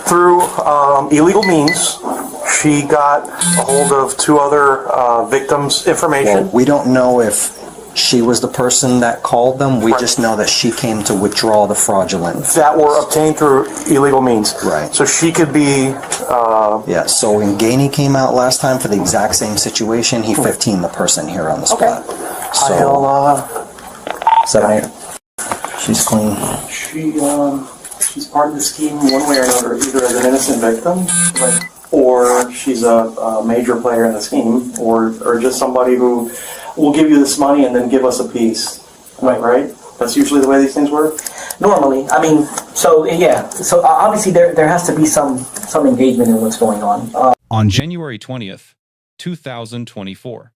Through illegal means, she got a hold of two other victims' information. Well, we don't know if she was the person that called them. We just know that she came to withdraw the fraudulent that were obtained through illegal means. Right. So she could be... yeah, so when Gainey came out last time for the exact same situation, he 15 the person here on the spot. Okay. So, 7-8. She's clean. She's part of the scheme one way or another, either as an innocent victim, or she's a major player in the scheme, or just somebody who will give you this money and then give us a piece. Right? That's usually the way these things work? Normally. I mean, so yeah. So obviously there has to be some engagement in what's going on. On January 20th, 2024,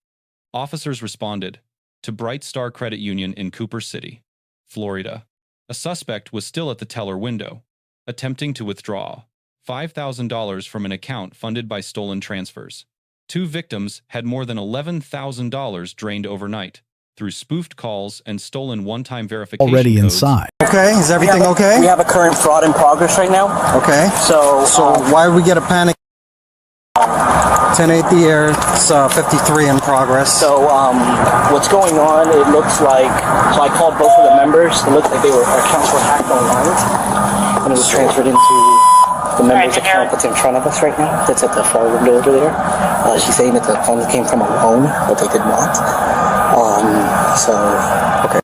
officers responded to Bright Star Credit Union in Cooper City, Florida. A suspect was still at the teller window, attempting to withdraw $5,000 from an account funded by stolen transfers. Two victims had more than $11,000 drained overnight through spoofed calls and stolen one-time verification already codes. Inside. Okay, is everything okay? We have a current fraud in progress right now. Okay. So why did we get a panic? 10-8 the air, it's 53 in progress. So what's going on, it looks like, so I called both of the members. It looks like their accounts were hacked online, and it was transferred into the member's account that's in front of us right now, that's at the far window over there. She's saying that the funds came from a loan, but they did not. Okay.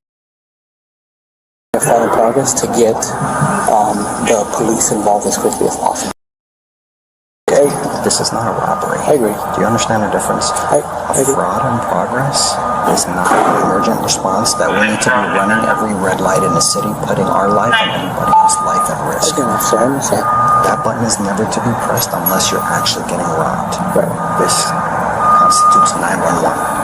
Fraud in progress to get the police involved as quickly as possible. Okay, this is not a robbery. I agree. Do you understand the difference? I agree. Fraud in progress is not an emergent response that we need to be running every red light in the city, putting our life and anybody else's life at risk. I understand. That button is never to be pressed unless you're actually getting robbed. Right. This constitutes 911.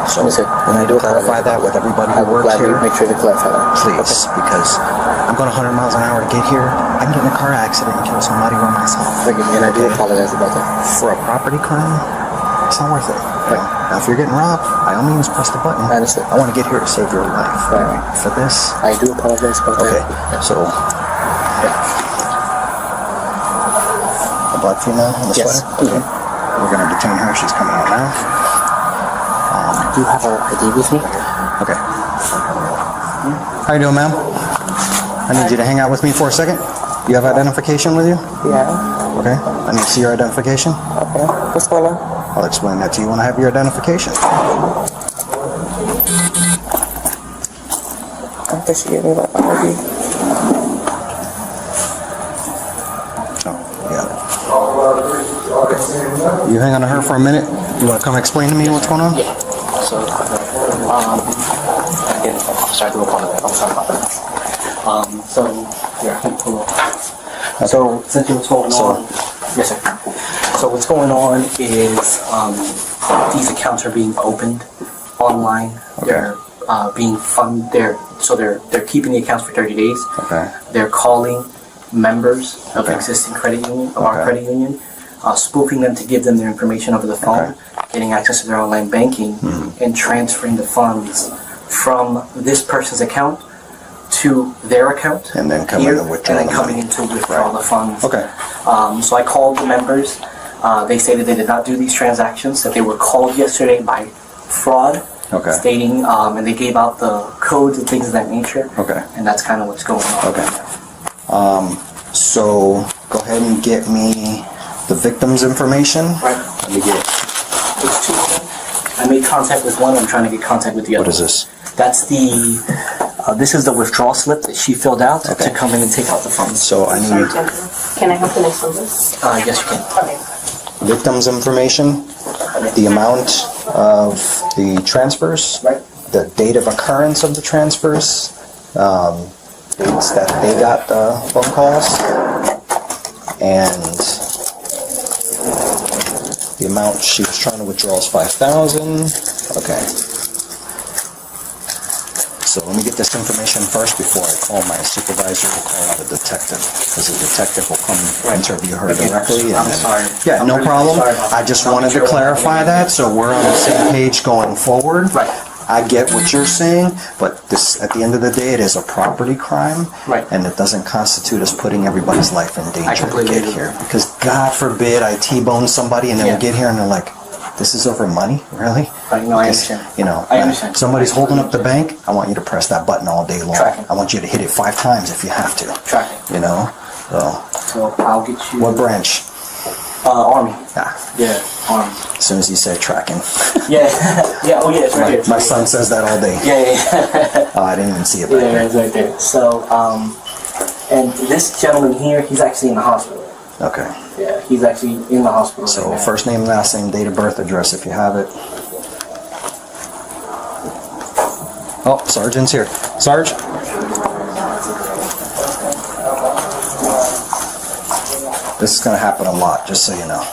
So, when I do clarify that with everybody who works here, make sure to clarify that. please, because I'm going 100 miles an hour to get here. I can get in a car accident and kill somebody or myself. And I do apologize about that. For a property crime, it's not worth it. Right. Now, if you're getting robbed, by all means, press the button. I understand. I want to get here to save your life. Right. For this, I do apologize about that. okay. So, a blood female in the Yes. sweater. Okay. We're going to detain her. She's coming out now. I do have her ID with me. Okay. How you doing, ma'am? I need you to hang out with me for a second. You have identification with you? Yeah. Okay. I need to see your identification. Okay. What's going on? I'll explain that to you when I have your identification. I think she gave me my ID. Oh, yeah. Okay. You hang on to her for a minute. You want to come explain to me what's going on? Yeah. So, again, sorry, I do apologize. I'm sorry about that. So, yeah, pull up. So, essentially what's going on, yes sir. So what's going on is these accounts are being opened online. They're being funded. They're keeping the accounts for 30 days. Okay. They're calling members of existing credit union, of our credit union, spoofing them to give them their information over the phone, getting access to their online banking, and transferring the funds from this person's account to their account, and then coming to withdraw the funds. Okay. So I called the members. They stated they did not do these transactions, that they were called yesterday by fraud, stating, and they gave out the codes and things of that nature. Okay. And that's kind of what's going on. Okay. So go ahead and get me the victim's information. Right. Let me get it. There's two of them. I made contact with one. I'm trying to get contact with the other. What is this? That's the. This is the withdrawal slip that she filled out to come in and take out the funds. So I need Can I have the next one, please? Yes, you can. Okay. victim's information, the amount of the transfers, the date of occurrence of the transfers, dates that they got the phone calls, and the amount she was trying to withdraw is $5,000. Okay. So let me get this information first before I call my supervisor or call the detective, because the detective will come interview her directly. And I'm sorry. Yeah, no problem. I just wanted to clarify that, so we're on the same page going forward. Right. I get what you're saying, but this, at the end of the day, it is a property crime, Right. and it doesn't constitute us putting everybody's life in I danger to completely get agree. here. Because God forbid I T-bone somebody and then Yeah. we get here and they're like, "This is over money, really?" Right, no, I Because, understand. You know, I understand. somebody's holding up the bank. I want you to press that button all day long. Tracking. I want you to hit it 5 times if you have to. Tracking. You know. So, So I'll get you. what branch? Army. Ah, Yeah, Army. as soon as you said tracking, Yeah, yeah. Oh, yeah, it's right there. my son says that all day. Yeah. Oh, I didn't even see it back Yeah, there. it's right there. So, and this gentleman here, he's actually in the hospital. Okay. Yeah, he's actually in the hospital. So right now. first name, last name, date of birth, address if you have it. Oh, Sergeant's here. Sarge? This is going to happen a lot, just so you know.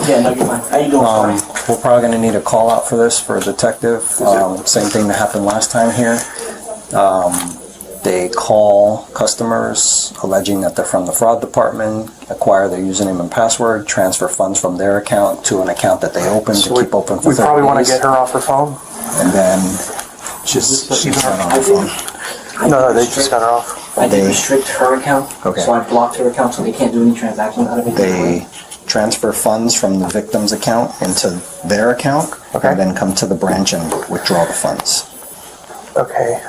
Yeah, no, you're fine. How you doing, Sorry? We're probably going to need a call out for this for a detective. Same thing that happened last time here. They call customers alleging that they're from the fraud department, acquire their username and password, transfer funds from their account to an account that they opened to keep open for 30 days. We probably want to get her off her phone. And then she's not on the phone. No, they just got her off. I did they- restrict her account, Okay. so I blocked her account so they can't do any transactions out of it. They transfer funds from the victim's account into their account, Okay. and then come to the branch and withdraw the funds. Okay.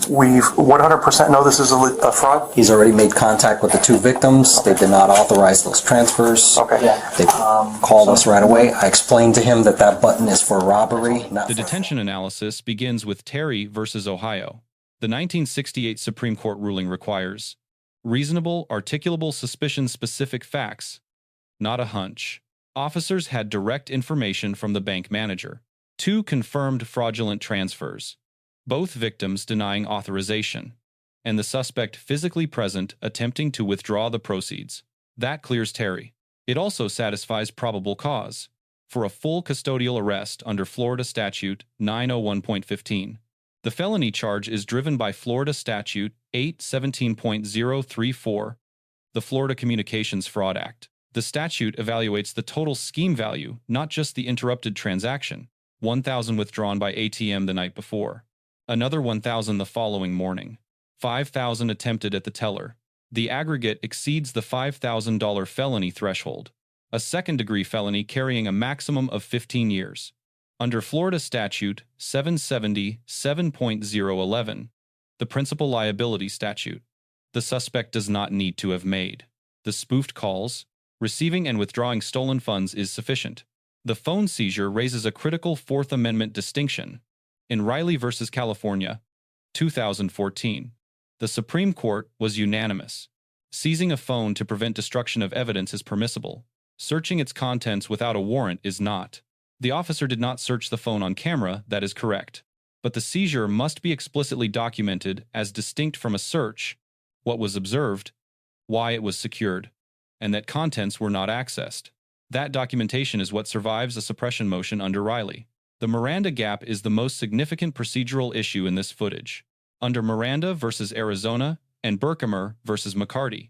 We've 100% know this is a fraud? He's already made contact with the 2 victims. They did not authorize those transfers. Okay. Yeah. They called us right away. I explained to him that that button is for robbery, not The for... detention analysis begins with Terry versus Ohio. The 1968 Supreme Court ruling requires reasonable, articulable suspicion-specific facts, not a hunch. Officers had direct information from the bank manager. 2 confirmed fraudulent transfers, both victims denying authorization, and the suspect physically present attempting to withdraw the proceeds. That clears Terry. It also satisfies probable cause for a full custodial arrest under Florida Statute 901.15. The felony charge is driven by Florida Statute 817.034, the Florida Communications Fraud Act. The statute evaluates the total scheme value, not just the interrupted transaction. 1,000 withdrawn by ATM the night before. Another 1,000 the following morning. 5,000 attempted at the teller. The aggregate exceeds the $5,000 felony threshold. A second-degree felony carrying a maximum of 15 years. Under Florida Statute 770.7.011, the principal liability statute, the suspect does not need to have made the spoofed calls. Receiving and withdrawing stolen funds is sufficient. The phone seizure raises a critical Fourth Amendment distinction. In Riley v. California, 2014, the Supreme Court was unanimous. Seizing a phone to prevent destruction of evidence is permissible. Searching its contents without a warrant is not. The officer did not search the phone on camera, that is correct. But the seizure must be explicitly documented as distinct from a search, what was observed, why it was secured, and that contents were not accessed. That documentation is what survives a suppression motion under Riley. The Miranda gap is the most significant procedural issue in this footage. Under Miranda v. Arizona and Berkemer v. McCarty,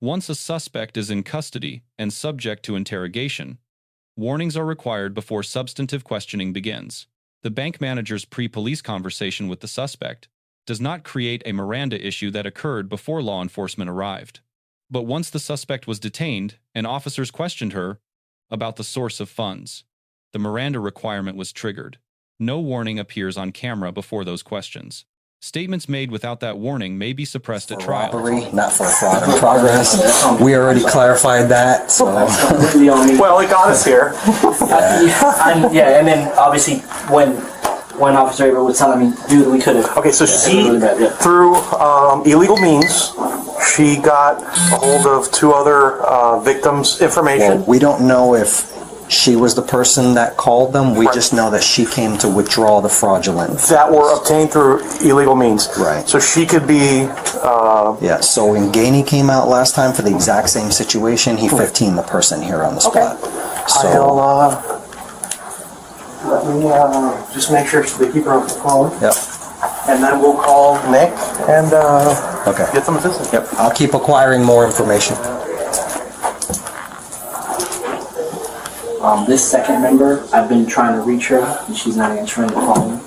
once a suspect is in custody and subject to interrogation, warnings are required before substantive questioning begins. The bank manager's pre-police conversation with the suspect does not create a Miranda issue that occurred before law enforcement arrived. But once the suspect was detained and officers questioned her about the source of funds, the Miranda requirement was triggered. No warning appears on camera before those questions. Statements made without that warning may be suppressed at trial. Robbery, not for fraud in progress. We already clarified that, so... Completely on me. Well, it got us here. And then obviously when Officer Avery was telling me, dude, we could have. Okay, so she, really bad, yeah. through illegal means, she got a hold of 2 other victims' information. Well, we don't know if she was the person that called them. We Right. just know that she came to withdraw the fraudulent. That were obtained through illegal means. Right. So she could be, Yeah, so when Gainey came out last time for the exact same situation, he 15 the person here on the spot. So, I'll, let me just make sure they keep her on the phone. yep, And then we'll call Nick and okay. get some assistance. Yep, I'll keep acquiring more information. This second member, I've been trying to reach her, and she's not answering the phone.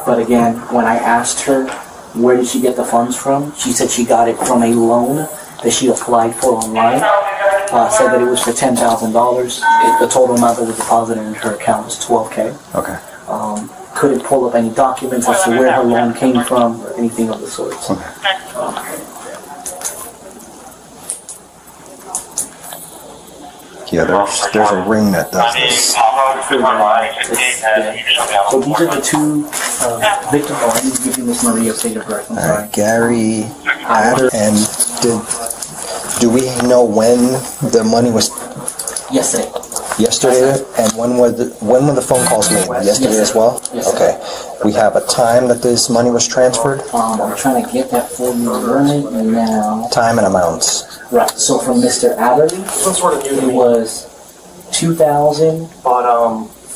But again, when I asked her where did she get the funds from, she said she got it from a loan that she applied for online. Said that it was for $10,000. The total amount that was deposited into her account was $12K. Okay. Couldn't pull up any documents as to where her loan came from or anything of the sort. Okay. Yeah, there's a ring that does this. So these are the two victims. Oh, I need to give you Miss Maria's date of birth. I'm All sorry. right, Gary Adder. And do we know when the money was? Yesterday. Yesterday, and when were the phone calls made? Yesterday as well? Yes, sir. Okay. We have a time that this money was transferred? I'm trying to get that for you right now. Time and amounts. Right. So from Mr. Adderley, Some sort of it was 2,000. But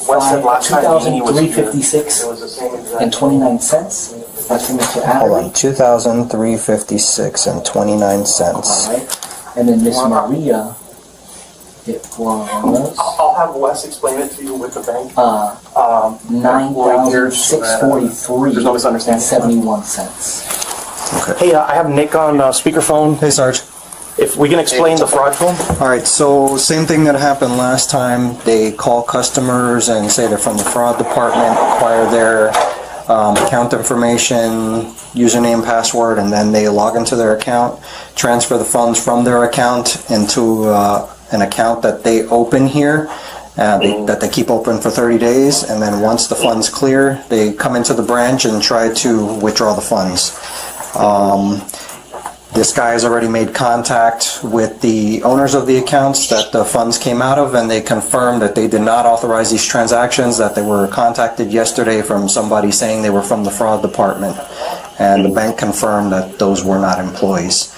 Wes said last time he was here, 2,356 it was the same exact. and 29 cents. That's from Mr. Hold Adderley. on, 2,356 and 29 cents. All right. And then Miss Maria, it was I'll have Wes explain it to you with the bank. 9,643. There's no misunderstanding. 71 cents. Okay. Hey, I have Nick on speakerphone. Hey, Sarge. If we can explain the fraud to him. All right, so same thing that happened last time. They call customers and say they're from the fraud department, acquire their account information, username, password, and then they log into their account, transfer the funds from their account into an account that they open here, that they keep open for 30 days, and then once the funds clear, they come into the branch and try to withdraw the funds. This guy has already made contact with the owners of the accounts that the funds came out of, and they confirmed that they did not authorize these transactions, that they were contacted yesterday from somebody saying they were from the fraud department, and the bank confirmed that those were not employees.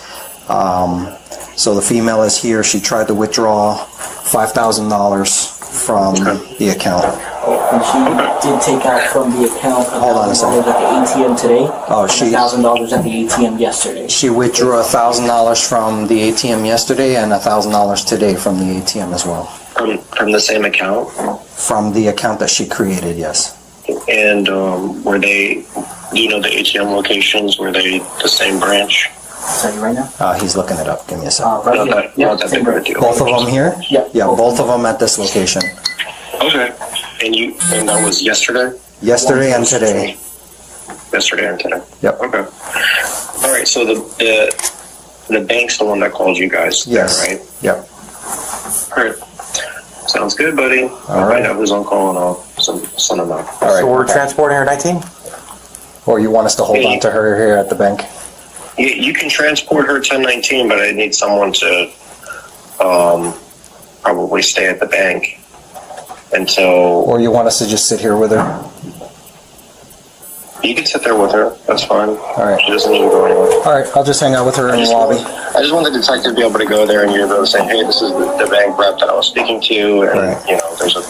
So the female is here. She tried to withdraw $5,000 from the account. And she did take out from the account Hold on a second. $1,000 at the ATM today. Oh, she- $1,000 at the ATM yesterday. She withdrew $1,000 from the ATM yesterday and $1,000 today from the ATM as well. From the same account? From the account that she created, yes. And were they, do you know the ATM locations? Were they the same branch? Tell you right now. He's looking it up. Give me a second. Right Okay. here. Not that big of a deal. Both of them here? Yeah. Yeah, both of them at this location. Okay. And that was yesterday? Yesterday and today. Yesterday and today. Yep. Okay. All right. So the bank's the one that called you guys. Yes. There, right? Yep. All right. Sounds good, buddy. I'll right. find out who's on call and I'll send them out. All right. So we're transporting her 19? Or you want us to hold on to her here at the bank? You can transport her 1019, but I need someone to probably stay at the bank until... Or you want us to just sit here with her? You can sit there with her. That's fine. All right. She doesn't need to go anywhere. All right, I'll just hang out with her in the lobby. I just want the detective to be able to go there and you're able to say, hey, this is the bank rep that I was speaking to, and Right. there's a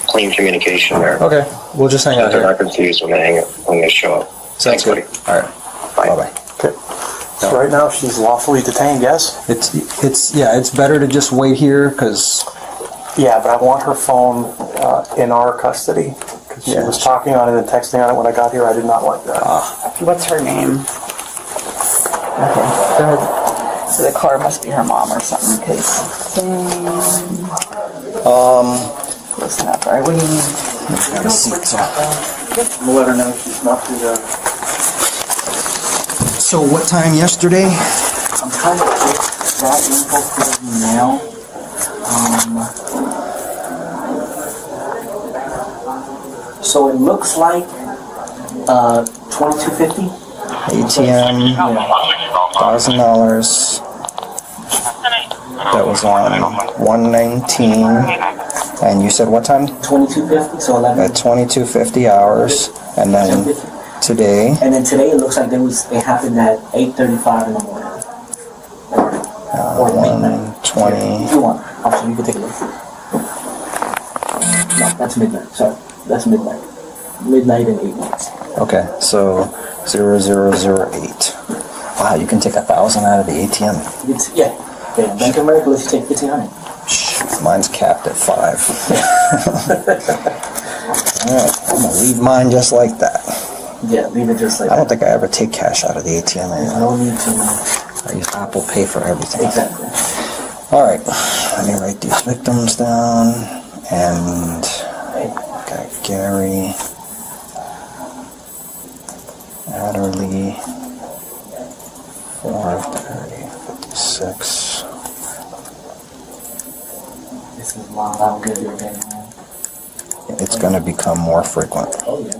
clean communication there. Okay, we'll just hang out They're here. not confused when they show up. Sounds good. Thanks, All right, buddy. Bye. bye-bye. Okay. So right now she's lawfully detained, yes? It's better to just wait here, because... Yeah, but I want her phone in our custody. Because she was talking on it and texting on it when I got here. I did not like that. What's her name? Okay, so the car must be her mom or something, because... Close enough, right? What do you mean? We'll let her know she's not the... So what time yesterday? I'm trying to get that info for you now. So it looks like 2250. ATM, $1,000. That was on 119. And you said what time? 2250. So 11. At 22:50 hours. And then today, And then today it looks like it happened at 8:35 in the morning. Or midnight. 1:20. If you want, officer, you can take a look. No, that's midnight. Sorry, that's midnight. Midnight and 8 minutes. Okay, so 0008. Wow, you can take 1,000 out of the ATM. Yeah. Yeah, Bank of America lets you take 1,500. Mine's capped at 5. Alright, I'm gonna leave mine just like that. Yeah, leave it just like I don't that. think I ever take cash out of the ATM There's anymore. no need to. I use Apple Pay for everything. Exactly. Alright, let me write these victims down. And got Gary, Adderley, 430, 56. This is long. I don't get your opinion. It's going to become more frequent. Oh, yeah.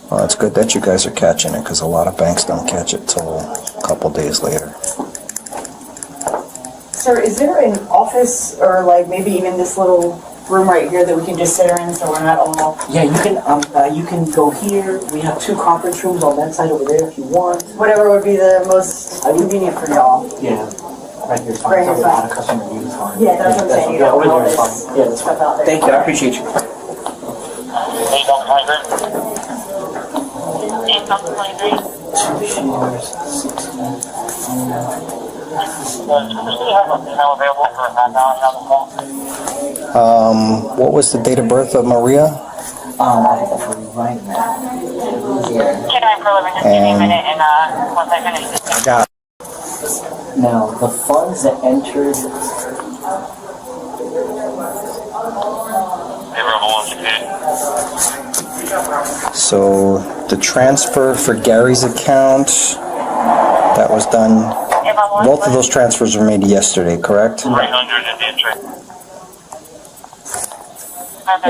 Well, it's good that you guys are catching it, because a lot of banks don't catch it till a couple days later. Sir, is there an office or like maybe even this little room right here that we can just sit her in so we're not all... Yeah, you can go here. We have 2 conference rooms on that side over there if you want. Whatever would be the most convenient for y'all. Yeah. Right here is fine. Right here's Probably a lot fine. of customer use fine. Yeah, that's what I'm saying. You don't over want there is all fine. this Yeah, that's fine. stuff out there. Thank you. I appreciate you. Two shares, 16. What was the date of birth of Maria? I have it for you right now. Yeah. Can I for just give me a minute and once I finish this? I got Now, the funds that entered. So the transfer for Gary's account, that was done, both of those transfers were made yesterday, correct? 300 is the entry.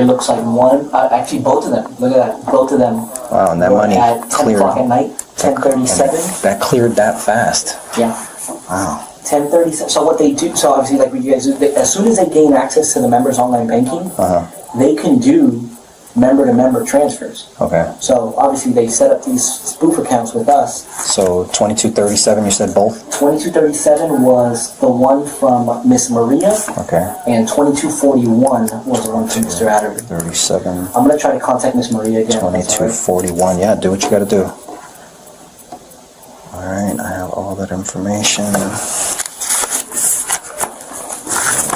It looks like one, actually both of them. Look at that, both of them. Wow, and that were money at 10 cleared. o'clock at night, 10:37. That cleared that fast. Yeah. Wow. 10:37. So what they do, so obviously like what you guys do, as soon as they gain access to the members' online banking, they can do member-to-member transfers. Okay. So obviously they set up these spoof accounts with us. So 2237, you said both? 2237 was the one from Miss Maria, Okay. and 2241 was the one from Mr. Adderley. 37, I'm gonna try to contact Miss Maria again. 2241. Yeah, do what you gotta do. All right, I have all that information.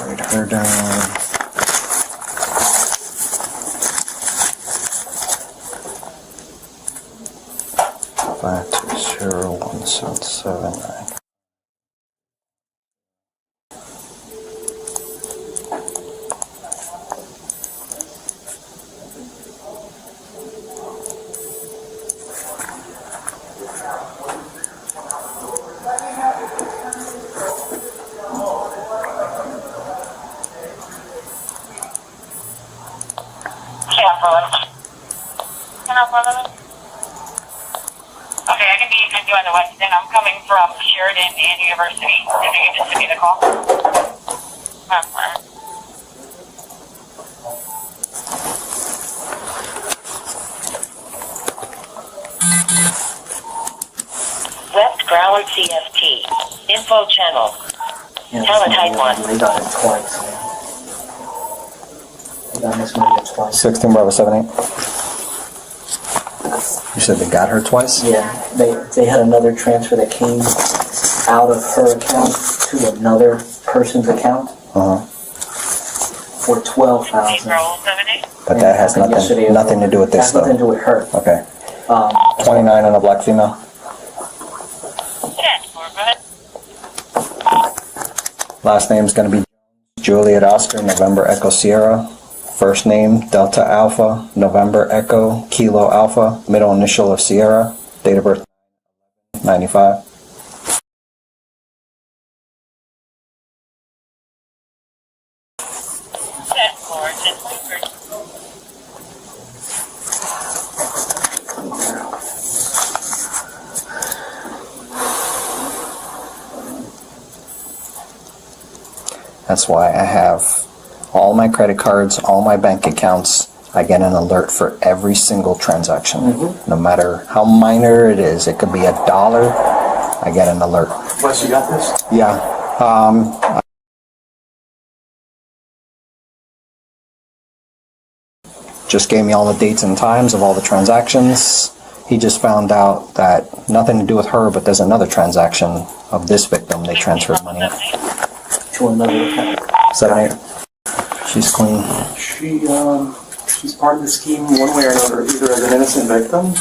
Write her down. Five two zero 1779. Okay, I can be with you on the west end. I'm coming from Sheridan and University. If you can just give me the call. West Broward CFT. Info channel. Teletype 1. They got it twice. They got Miss Maria twice. 16 Bravo 78. You said they got her twice? Yeah, they had another transfer that came out of her account to another person's account for $12,000. But that has nothing to do with this, Has nothing to do with her. Okay. 29 and a black female. Last name is going to be Juliet Oscar, November Echo Sierra. First name, Delta Alpha, November Echo, Kilo Alpha, middle initial of Sierra. Date of birth, 95. That's why I have all my credit cards, all my bank accounts. I get an alert for every single transaction. No matter how minor it is, it could be $1, I get an alert. Wes, you got this? Yeah. Just gave me all the dates and times of all the transactions. he just found out that nothing to do with her, but there's another transaction of this victim. They transferred money To another account. Is that right? She's clean. She's part of the scheme one way or another, either as an innocent victim,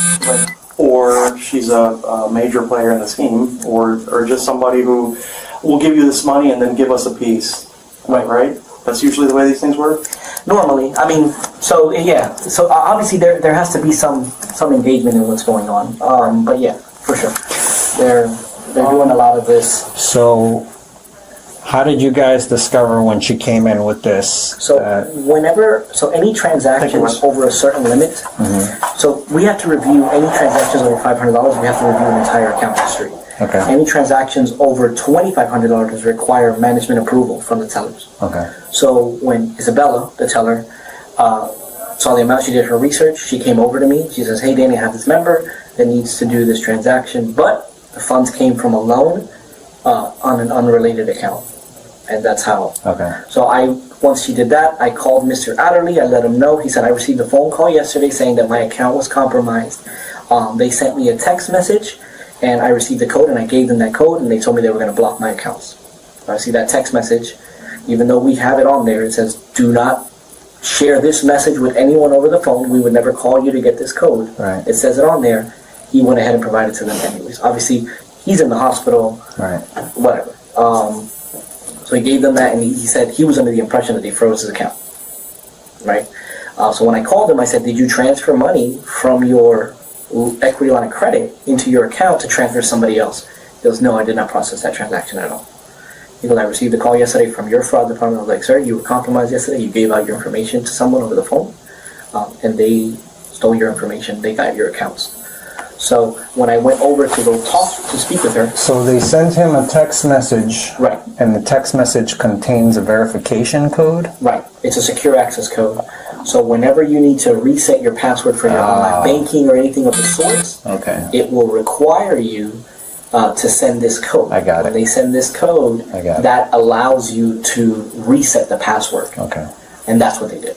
or she's a major player in the scheme, or just somebody who will give you this money and then give us a piece. Right? That's usually the way these things work? Normally, I mean, so yeah, so obviously there has to be some engagement in what's going on. But yeah, for sure, they're doing a lot of this. So, how did you guys discover when she came in with this? So any transactions over a certain limit, so we have to review any transactions over $500. We have to review an entire account history. Okay. Any transactions over $2,500 require management approval from the tellers. Okay. So when Isabella, the teller, saw the amount, she did her research, she came over to me, she says, hey Danny, I have this member that needs to do this transaction, but the funds came from a loan on an unrelated account. And that's how. Okay. So once she did that, I called Mr. Adderley, I let him know, he said, I received a phone call yesterday saying that my account was compromised. They sent me a text message, and I received the code, and I gave them that code, and they told me they were going to block my accounts. I see that text message, even though we have it on there, it says, do not share this message with anyone over the phone. We would never call you to get this code. Right. It says it on there. He went ahead and provided to them anyways. Obviously, he's in the hospital. Right. Whatever. So he gave them that, and he said he was under the impression that they froze his account. Right? So when I called him, I said, did you transfer money from your equity line of credit into your account to transfer to somebody else? He goes, no, I did not process that transaction at all. He goes, I received a call yesterday from your fraud department. I was like, sir, you were compromised yesterday. You gave out your information to someone over the phone, and they stole your information. They got your accounts. So when I went over to go to speak with her. So they sent him a text message. Right. And the text message contains a verification code? Right. It's a secure access code. So whenever you need to reset your password for your online banking or anything of the sort, Okay. it will require you to send this code. I got it. When they send this code, I got it. that allows you to reset the password. Okay. And that's what they did.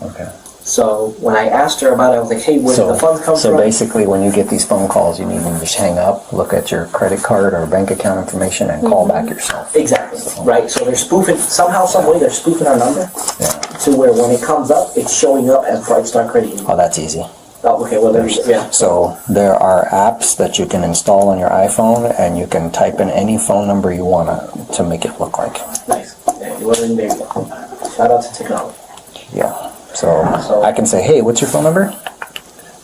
Okay. So when I asked her about it, I was like, hey, where did the funds come So from? basically, when you get these phone calls, you need to just hang up, look at your credit card or bank account information, and call back yourself. Exactly, right? So they're spoofing, somehow, some way, they're spoofing our number Yeah. to where when it comes up, it's showing up as Bright Star Credit Union. Oh, that's easy. Oh, okay, well, yeah. So there are apps that you can install on your iPhone, and you can type in any phone number you want to make it look like. Nice. Yeah, well, then there you go. Shout out to technology. Yeah. So I can say, hey, what's your phone number?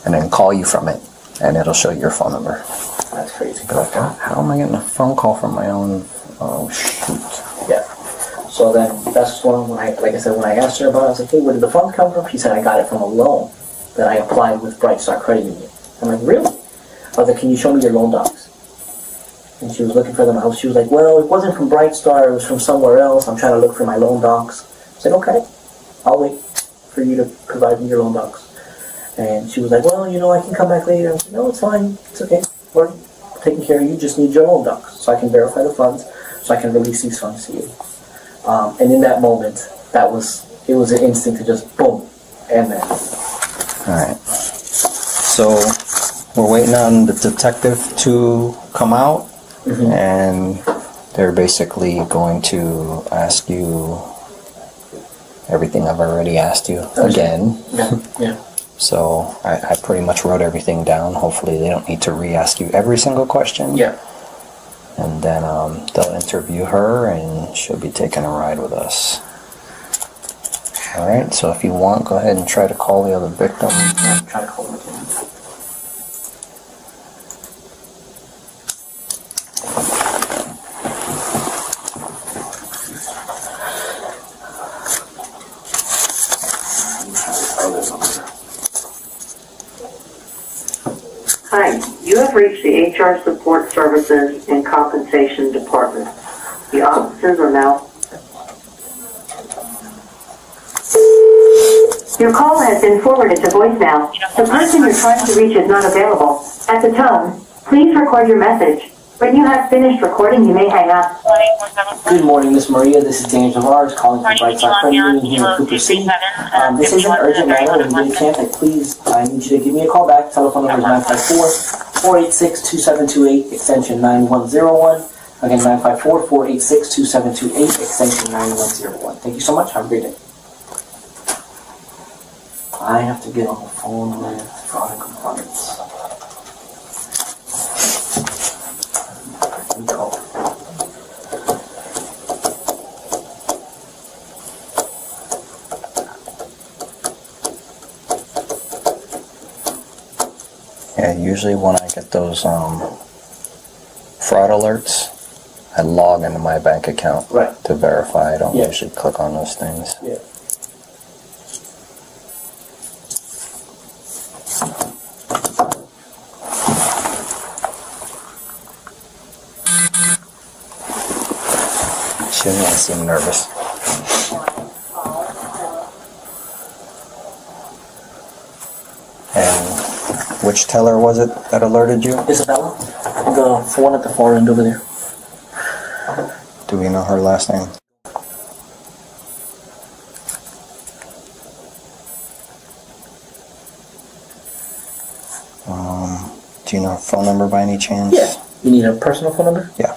And then call you from it, and it'll show you your phone number. That's crazy. But how am I getting a phone call from my own? Oh, shoot. Yeah. So then that's when like I said, when I asked her about it, I was like, hey, where did the funds come from? She said, I got it from a loan that I applied with Bright Star Credit Union. I'm like, really? I was like, can you show me your loan docs? And she was looking for them. She was like, well, it wasn't from Bright Star, it was from somewhere else. I'm trying to look for my loan docs. I said, okay, I'll wait for you to provide me your loan docs. And she was like, well, I can come back later. I was like, no, it's fine. It's okay. We're taking care of you. Just need your loan docs so I can verify the funds, so I can release these funds to you. And in that moment, it was an instinct to just boom, and then. All right. So we're waiting on the detective to come out, and they're basically going to ask you everything I've already asked you again. Yeah. So I pretty much wrote everything down. Hopefully they don't need to re-ask you every single question. Yeah. And then they'll interview her, and she'll be taking a ride with us. All right, so if you want, go ahead and try to call the other victim. I'm trying to call them again. Hi, you have reached the HR Support Services and Compensation Department. The offices are now... Your call has been forwarded to voicemail. The person you're trying to reach is not available. At the tone, please record your message. When you have finished recording, you may hang up. Good morning, Miss Maria. This is Daniel Tavares calling from Brightside Credit Union here in Cooper City. This is an urgent matter in Bodycam. Please, I need you to give me a call back. Telephone number is 954-486-2728, extension 9101. Again, 954-486-2728, extension 9101. Thank you so much. Have a great day. I have to get on the phone with fraud and compliance. Call. Yeah, usually when I get those fraud alerts, I log into my bank account to verify. I don't usually click on those things. Yeah. She doesn't seem nervous. And which teller was it that alerted you? Isabella, the one at the far end over there. Do we know her last name? Do you know her phone number by any chance? Yeah. You need a personal phone number? Yeah.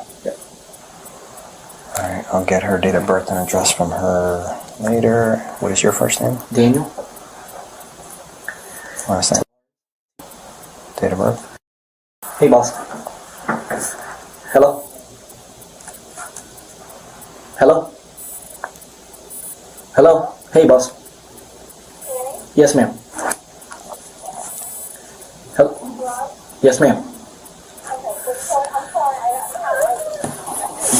Alright, I'll get her date of birth and address from her later. What is your first name? Daniel. Last name? Date of birth? Hey, boss. Hello? Hello? Hello? Hey, boss. Yes, ma'am. Hello? Yes, ma'am.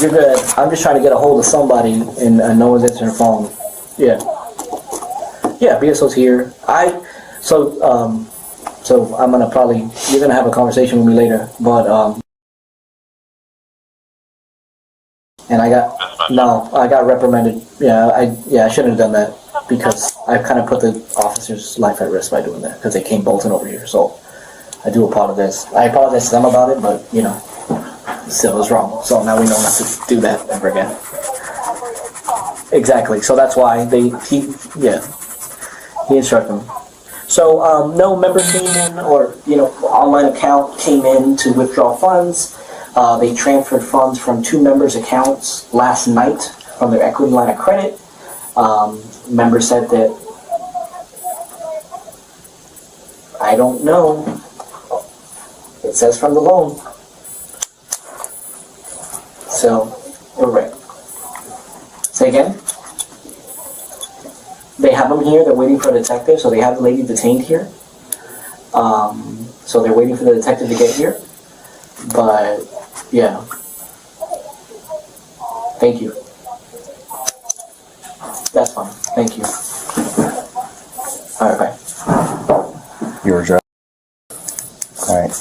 You're good. I'm just trying to get a hold of somebody and no one's answering their phone. Yeah. Yeah, BSO's here. So I'm gonna you're gonna have a conversation with me later, but and I got reprimanded. I shouldn't have done that because I kind of put the officer's life at risk by doing that because they came bolting over here. So I do apologize. I apologize to them about it, but still it was wrong. So now we know not to do that ever again. Exactly. So that's why he instructed them. So no member came in or online account came in to withdraw funds. They transferred funds from 2 members' accounts last night from their equity line of credit. Member said that I don't know. It says from the loan. So we're right. Say again. They have them here. They're waiting for a detective. So they have the lady detained here. So they're waiting for the detective to get here. But yeah. Thank you. That's fine. Thank you. All right. Bye. Your address. All right.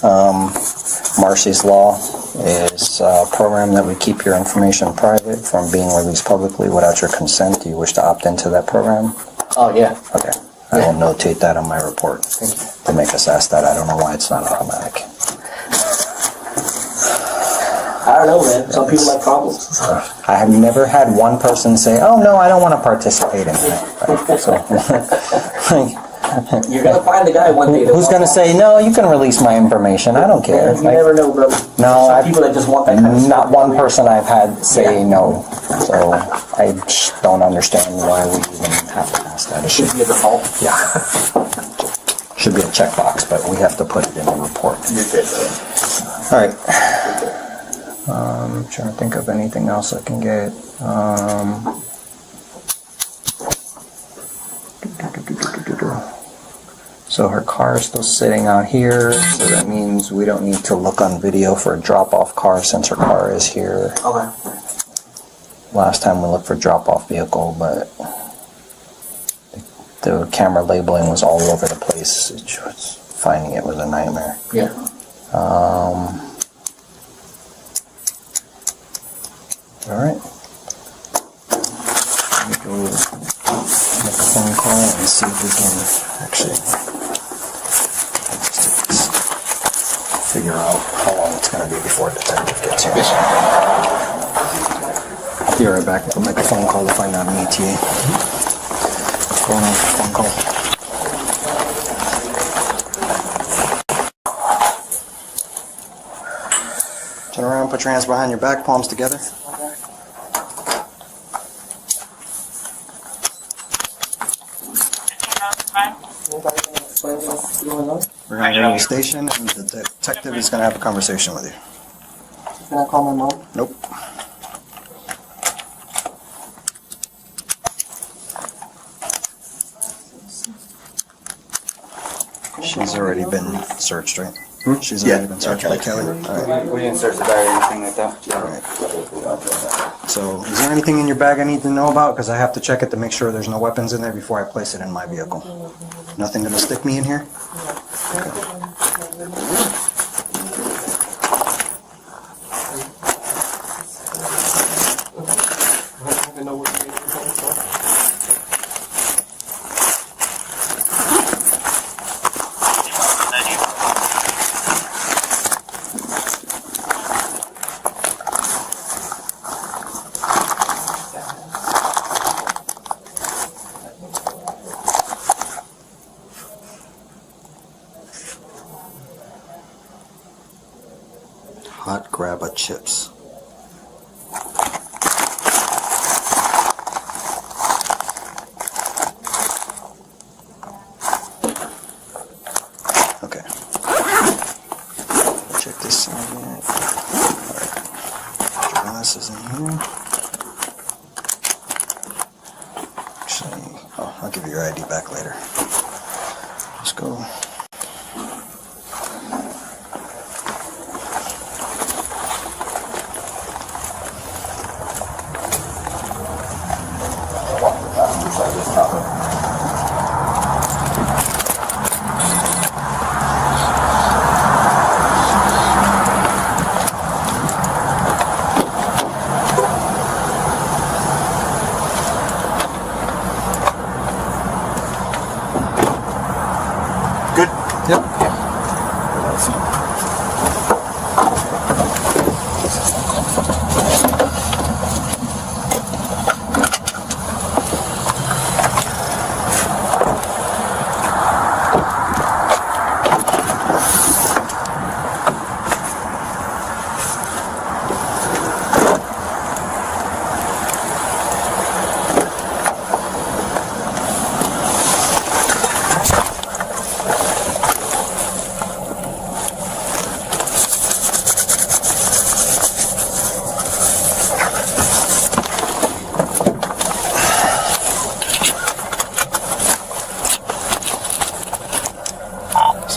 Marcy's Law is a program that we keep your information private from being released publicly without your consent. Do you wish to opt into that program? Oh, yeah. Okay. I will notate that on my report. Thank you. To make us ask that. I don't know why it's not automatic. I don't know, man. Some people have problems. I have never had one person say, "Oh no, I don't want to participate in that." You're gonna find the guy one day. Who's gonna say, "No, you can release my information. I don't care." You never know, bro. No, Some people that just want that kind of not stuff. one person I've had say no. So I just don't understand why we even have to ask that. It should be a default. Yeah. Should be a checkbox, but we have to put it in the report. All right. Trying to think of anything else I can get. So her car is still sitting out here, so that means we don't need to look on video for a drop-off car since her car is here. Okay. Last time we looked for drop-off vehicle, but the camera labeling was all over the place. Finding it was a nightmare. Yeah. All right. Let me go make a phone call and see if we can actually figure out how long it It's gonna be before detective gets here. Be right back. I'll make a phone call to find out an ETA. Going on for a phone call. Turn around, put your hands behind your back, palms together. We're going to go to the station, and the detective is going to have a conversation with you. Can I call my mom? Nope. She's already been searched, right? She's already been searched by Kelly? All right. We didn't search the bag or anything like that. All right. So, is there anything in your bag I need to know about? Because I have to check it to make sure there's no weapons in there before I place it in my vehicle. Nothing gonna stick me in here? Okay. Hot grabba chips. Okay. Check this out. Alright. Put your glasses in here. Actually, oh, I'll give you your ID back later. Let's go. Good? Yep.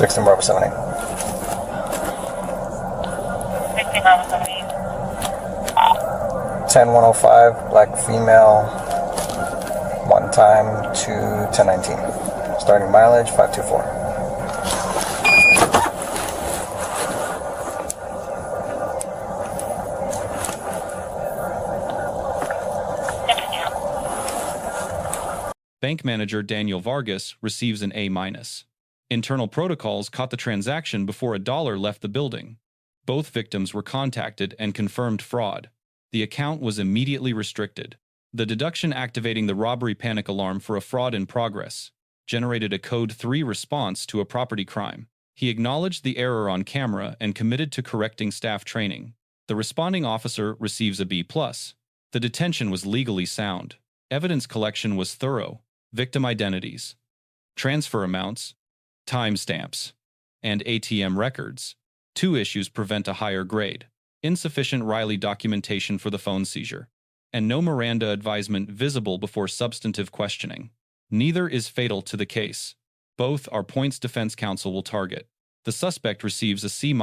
$16 Bravo 78. 16 Bravo 78. 10105, black female, one time to 1019. Starting mileage 524. Bank manager Daniel Vargas receives an A-. Internal protocols caught the transaction before $1 left the building. Both victims were contacted and confirmed fraud. The account was immediately restricted. The deduction activating the robbery panic alarm for a fraud in progress generated a Code 3 response to a property crime. He acknowledged the error on camera and committed to correcting staff training. The responding officer receives a B+. The detention was legally sound. Evidence collection was thorough. Victim identities, transfer amounts, timestamps, and ATM records. 2 issues prevent a higher grade. Insufficient Riley documentation for the phone seizure, and no Miranda advisement visible before substantive questioning. Neither is fatal to the case. Both are points defense counsel will target. The suspect receives a C-.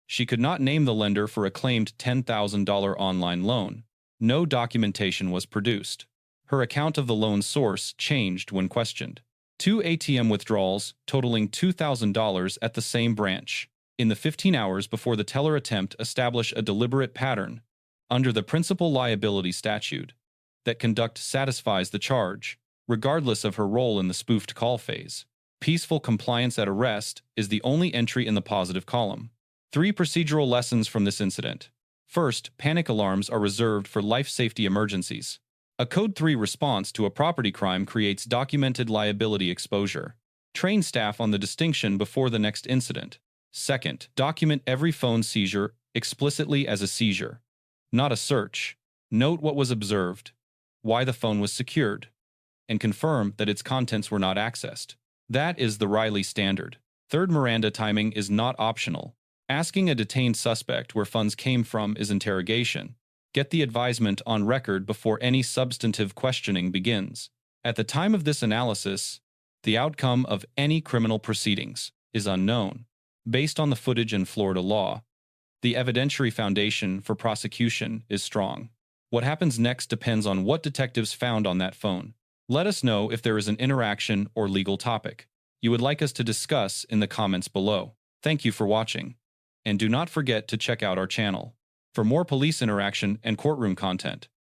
She could not name the lender for a claimed $10,000 online loan. No documentation was produced. Her account of the loan source changed when questioned. 2 ATM withdrawals totaling $2,000 at the same branch. In the 15 hours before the teller attempt establish a deliberate pattern under the principal liability statute that conduct satisfies the charge, regardless of her role in the spoofed call phase. Peaceful compliance at arrest is the only entry in the positive column. 3 procedural lessons from this incident. First, panic alarms are reserved for life safety emergencies. A Code 3 response to a property crime creates documented liability exposure. Train staff on the distinction before the next incident. Second, document every phone seizure explicitly as a seizure, not a search. Note what was observed, why the phone was secured, and confirm that its contents were not accessed. That is the Riley standard. Third, Miranda timing is not optional. Asking a detained suspect where funds came from is interrogation. Get the advisement on record before any substantive questioning begins. At the time of this analysis, the outcome of any criminal proceedings is unknown. Based on the footage in Florida law, the evidentiary foundation for prosecution is strong. What happens next depends on what detectives found on that phone. Let us know if there is an interaction or legal topic you would like us to discuss in the comments below. Thank you for watching, and do not forget to check out our channel for more police interaction and courtroom content.